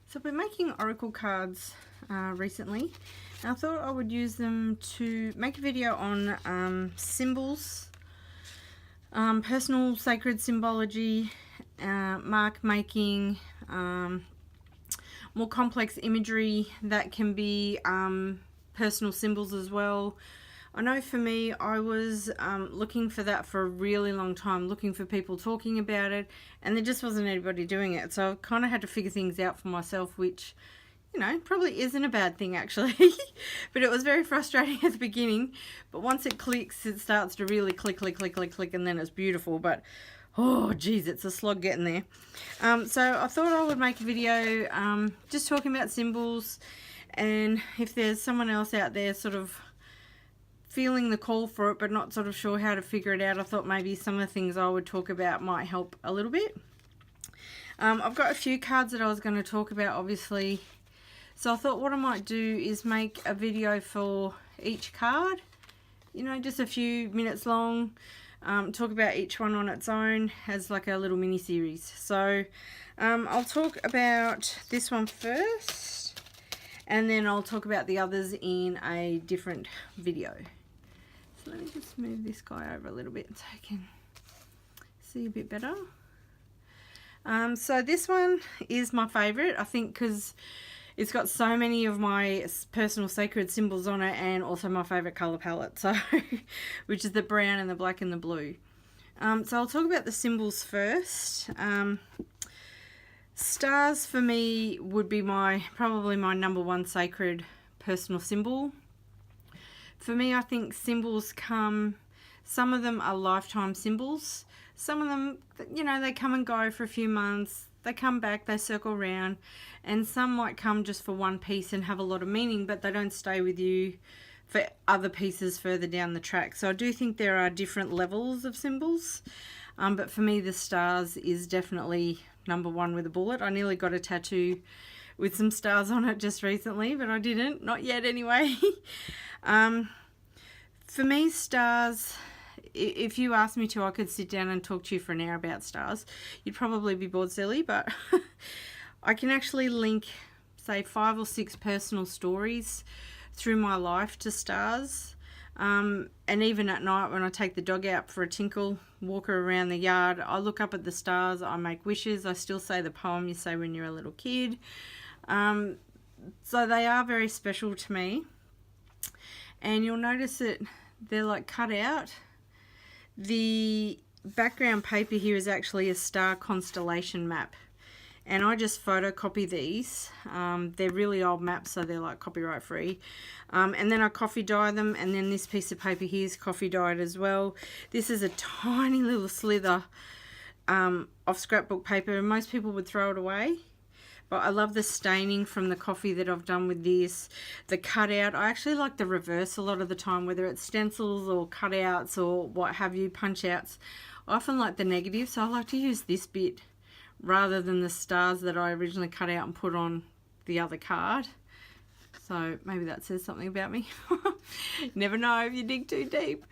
So I've been making oracle cards recently, and I thought I would use them to make a video on symbols, personal sacred symbology, mark making, more complex imagery that can be personal symbols as well. I know for me, I was looking for that for a really long time, looking for people talking about it, and there just wasn't anybody doing it. So I kind of had to figure things out for myself, which, you know, probably isn't a bad thing actually. But it was very frustrating at the beginning. But once it clicks, it starts to really click, and then it's beautiful. But oh geez, it's a slog getting there. So I thought I would make a video just talking about symbols, and if there's someone else out there sort of feeling the call for it but not sort of sure how to figure it out, I thought maybe some of the things I would talk about might help a little bit. I've got a few cards that I was going to talk about, obviously, so I thought what I might do is make a video for each card, you know, just a few minutes long, talk about each one on its own as like a little mini series. So I'll talk about this one first, and then I'll talk about the others in a different video. So let me just move this guy over a little bit so I can see a bit better. So this one is my favorite, I think, because it's got so many of my personal sacred symbols on it, and also my favorite color palette, so which is the brown and the black and the blue. So I'll talk about the symbols first. Stars for me would be probably my number one sacred personal symbol. For me, I think symbols some of them are lifetime symbols. Some of them, you know, they come and go for a few months, they come back, they circle around, and some might come just for one piece and have a lot of meaning, but they don't stay with you for other pieces further down the track. So I do think there are different levels of symbols, but for me the stars is definitely number one with a bullet. I nearly got a tattoo with some stars on it just recently, but I didn't, not yet anyway. For me, stars, if you asked me to, I could sit down and talk to you for an hour about stars. You'd probably be bored silly, but I can actually link, say, 5 or 6 personal stories through my life to stars. And even at night when I take the dog out for a tinkle, walk her around the yard, I look up at the stars, I make wishes, I still say the poem you say when you're a little kid. So they are very special to me. And you'll notice that they're like cut out. The background paper here is actually a star constellation map, and I just photocopy these. They're really old maps, so they're like copyright free, and then I coffee dye them, and then this piece of paper here is coffee dyed as well. This is a tiny little slither of scrapbook paper, and most people would throw it away, but I love the staining from the coffee that I've done with this. The cutout, I actually like the reverse a lot of the time, whether it's stencils or cutouts or what have you, punch outs. I often like the negative, so I like to use this bit rather than the stars that I originally cut out and put on the other card. So maybe that says something about me. You never know if you dig too deep.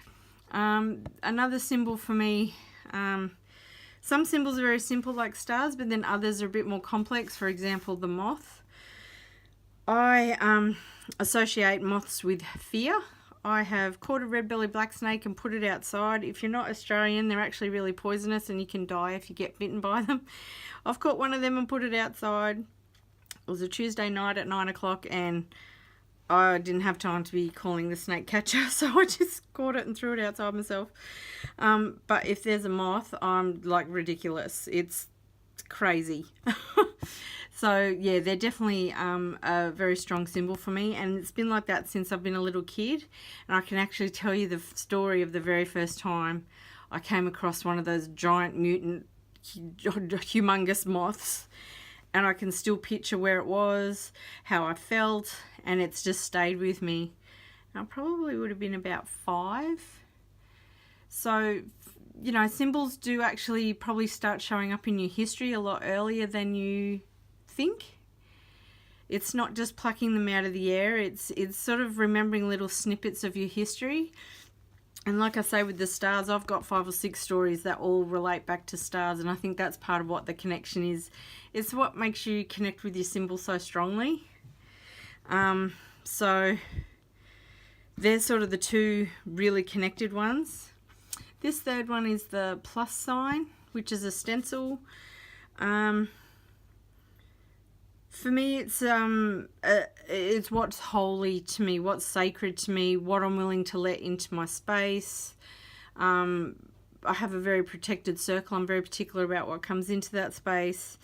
Another symbol for me, some symbols are very simple like stars, but then others are a bit more complex. For example, the moth. I associate moths with fear. I have caught a red-bellied black snake and put it outside. If you're not Australian, they're actually really poisonous and you can die if you get bitten by them. I've caught one of them and put it outside. It was a Tuesday night at 9 o'clock, and I didn't have time to be calling the snake catcher, so I just caught it and threw it outside myself. But if there's a moth, I'm like ridiculous. It's crazy. So yeah, they're definitely a very strong symbol for me, and it's been like that since I've been a little kid. And I can actually tell you the story of the very first time I came across one of those giant mutant humongous moths, and I can still picture where it was, how I felt, and it's just stayed with me. And I probably would have been about 5. So, you know, symbols do actually probably start showing up in your history a lot earlier than you think. It's not just plucking them out of the air, it's sort of remembering little snippets of your history. And like I say, with the stars, I've got 5 or 6 stories that all relate back to stars, and I think that's part of what the connection is. It's what makes you connect with your symbol so strongly. So there's sort of the two really connected ones. This third one is the plus sign, which is a stencil. For me, it's what's holy to me, what's sacred to me, what I'm willing to let into my space. I have a very protected circle. I'm very particular about what comes into that space.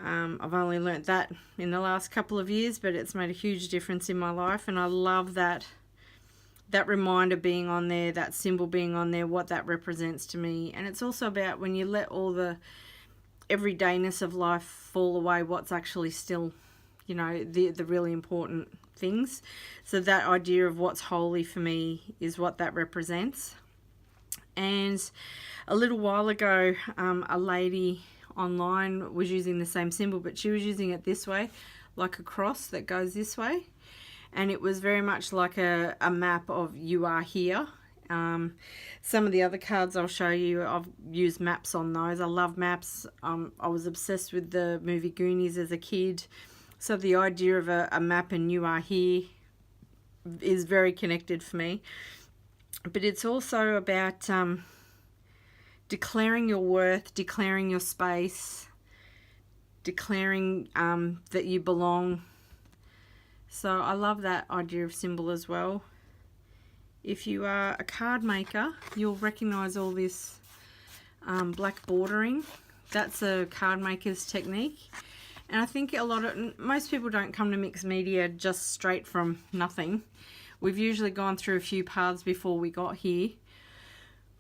I've only learnt that in the last couple of years, but it's made a huge difference in my life, and I love that reminder being on there, that symbol being on there, what that represents to me. And it's also about when you let all the everydayness of life fall away, what's actually still, you know, the really important things. So that idea of what's holy for me is what that represents. And a little while ago, a lady online was using the same symbol, but she was using it this way, like a cross that goes this way. And it was very much like a map of you are here. Some of the other cards I'll show you, I've used maps on those. I love maps. I was obsessed with the movie Goonies as a kid. So the idea of a map and you are here is very connected for me. But it's also about declaring your worth, declaring your space, declaring that you belong. So I love that idea of symbol as well. If you are a card maker, you'll recognise all this black bordering. That's a card maker's technique. And I think most people don't come to mixed media just straight from nothing. We've usually gone through a few paths before we got here.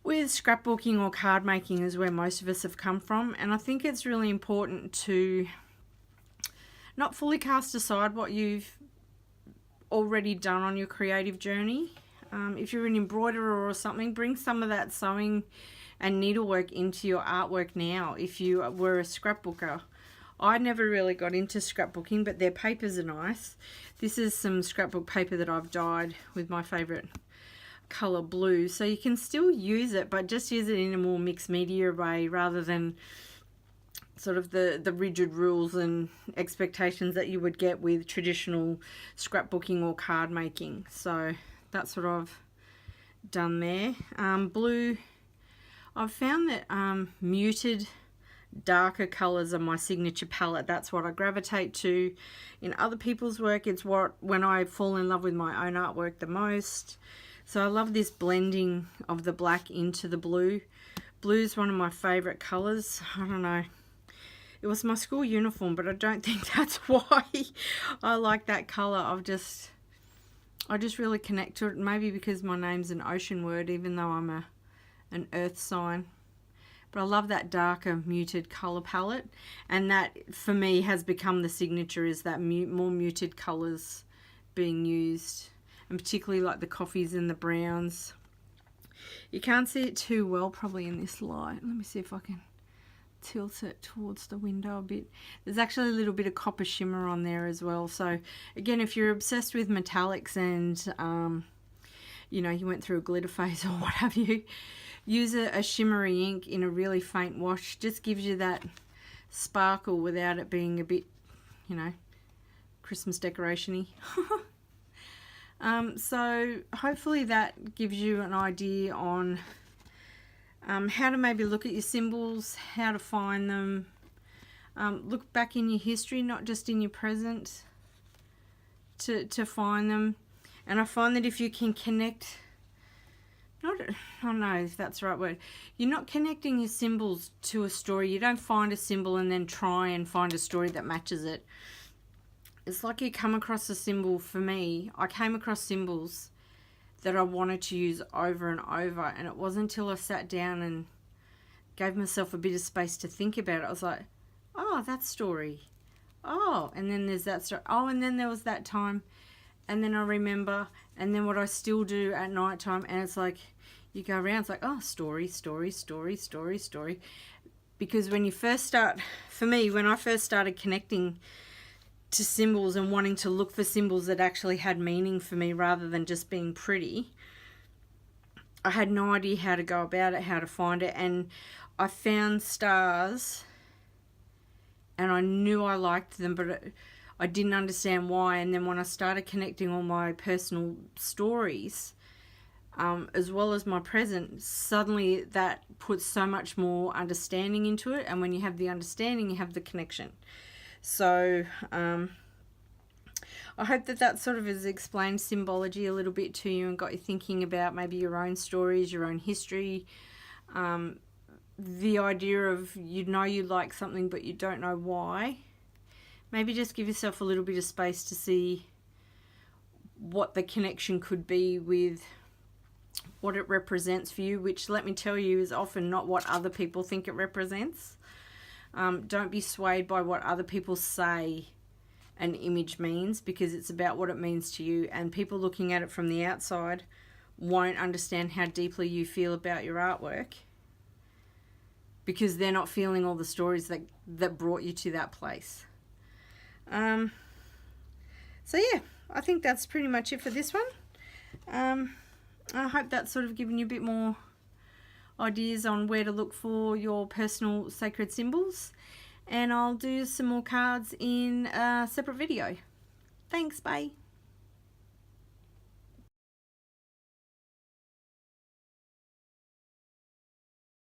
With scrapbooking or card making is where most of us have come from. And I think it's really important to not fully cast aside what you've already done on your creative journey. If you're an embroiderer or something, bring some of that sewing and needlework into your artwork now. If you were a scrapbooker, I never really got into scrapbooking, but their papers are nice. This is some scrapbook paper that I've dyed with my favourite colour blue. So you can still use it, but just use it in a more mixed media way rather than sort of the rigid rules and expectations that you would get with traditional scrapbooking or card making. So that's what I've done there. Blue, I've found that muted darker colours are my signature palette. That's what I gravitate to. In other people's work, it's when I fall in love with my own artwork the most. So I love this blending of the black into the blue. Blue is one of my favourite colours. I don't know. It was my school uniform, but I don't think that's why I like that colour. I just really connect to it. Maybe because my name's an ocean word, even though I'm an earth sign. But I love that darker, muted colour palette. And that, for me, has become the signature, is that more muted colours being used. And particularly like the coffees and the browns. You can't see it too well probably in this light. Let me see if I can tilt it towards the window a bit. There's actually a little bit of copper shimmer on there as well. So again, if you're obsessed with metallics and you know, you went through a glitter phase or what have you, use a shimmery ink in a really faint wash. Just gives you that sparkle without it being a bit, you know, Christmas decoration-y. So hopefully that gives you an idea on how to maybe look at your symbols, how to find them, look back in your history, not just in your present, to find them. And I find that if you can connect, I don't know if that's the right word, you're not connecting your symbols to a story. You don't find a symbol and then try and find a story that matches it. It's like you come across a symbol. For me, I came across symbols that I wanted to use over and over, and it wasn't until I sat down and gave myself a bit of space to think about it. I was like, oh, that story. Oh, and then there's that story. Oh, and then there was that time. And then I remember, and then what I still do at night time, and it's like, you go around, it's like, oh, story, story, story, story, story. Because when you first start, for me, when I first started connecting to symbols and wanting to look for symbols that actually had meaning for me rather than just being pretty, I had no idea how to go about it, how to find it, and I found stars and I knew I liked them, but I didn't understand why. And then when I started connecting all my personal stories, as well as my present, suddenly that puts so much more understanding into it. And when you have the understanding, you have the connection. So I hope that sort of has explained symbology a little bit to you and got you thinking about maybe your own stories, your own history. The idea of you like something but you don't know why. Maybe just give yourself a little bit of space to see what the connection could be with what it represents for you, which, let me tell you, is often not what other people think it represents. Don't be swayed by what other people say an image means, because it's about what it means to you, and people looking at it from the outside won't understand how deeply you feel about your artwork, because they're not feeling all the stories that brought you to that place. So yeah, I think that's pretty much it for this one. I hope that's sort of given you a bit more ideas on where to look for your personal sacred symbols, and I'll do some more cards in a separate video. Thanks, bye.